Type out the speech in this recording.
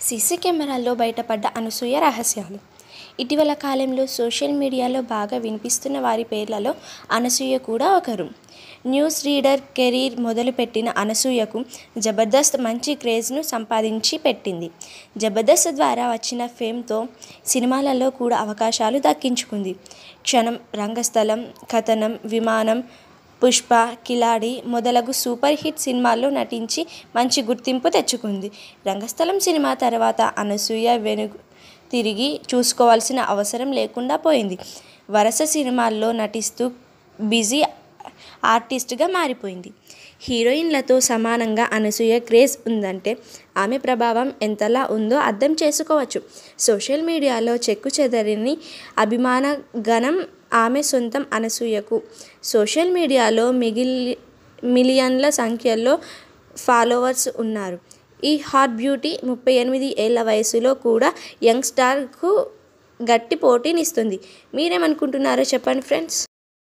CC కెమెరాల్లో బయటపడ్డ అనసూయ రహస్యాలు. ఇటీవల కాలంలో సోషల్ మీడియాలో బాగా వినిపిస్తున్న వారి పేర్లలో అనసూయ కూడా ఒకరు. న్యూస్ రీడర్ కెరీర్ మొదలుపెట్టిన అనసూయకు జబర్దస్త్ మంచి క్రేజ్ను సంపాదించి పెట్టింది. జబర్దస్త్ ద్వారా వచ్చిన ఫేమ్తో సినిమాలలో కూడా అవకాశాలు దక్కించుకుంది. క్షణం, రంగస్థలం, కథనం, విమానం, పుష్ప, కిలాడి మొదలగు సూపర్ హిట్ సినిమాల్లో నటించి మంచి గుర్తింపు తెచ్చుకుంది. రంగస్థలం సినిమా తర్వాత అనసూయ తిరిగి చూసుకోవాల్సిన అవసరం లేకుండా పోయింది. వరుస సినిమాల్లో నటిస్తూ బిజీ ఆర్టిస్ట్గా మారిపోయింది. హీరోయిన్లతో సమానంగా అనసూయ క్రేజ్ ఉందంటే ఆమె ప్రభావం ఎంతలా ఉందో అర్థం చేసుకోవచ్చు. సోషల్ మీడియాలో చెక్కుచెదరని అభిమాన గణం ఆమె సొంతం. అనసూయకు సోషల్ మీడియాలో మిలియన్ల సంఖ్యలో ఫాలోవర్స్ ఉన్నారు. ఈ హాట్ బ్యూటీ 38 ఏళ్ల వయసులో కూడా యంగ్ స్టార్కు గట్టి పోటీనిస్తుంది. మీరేమనుకుంటున్నారో చెప్పండి ఫ్రెండ్స్.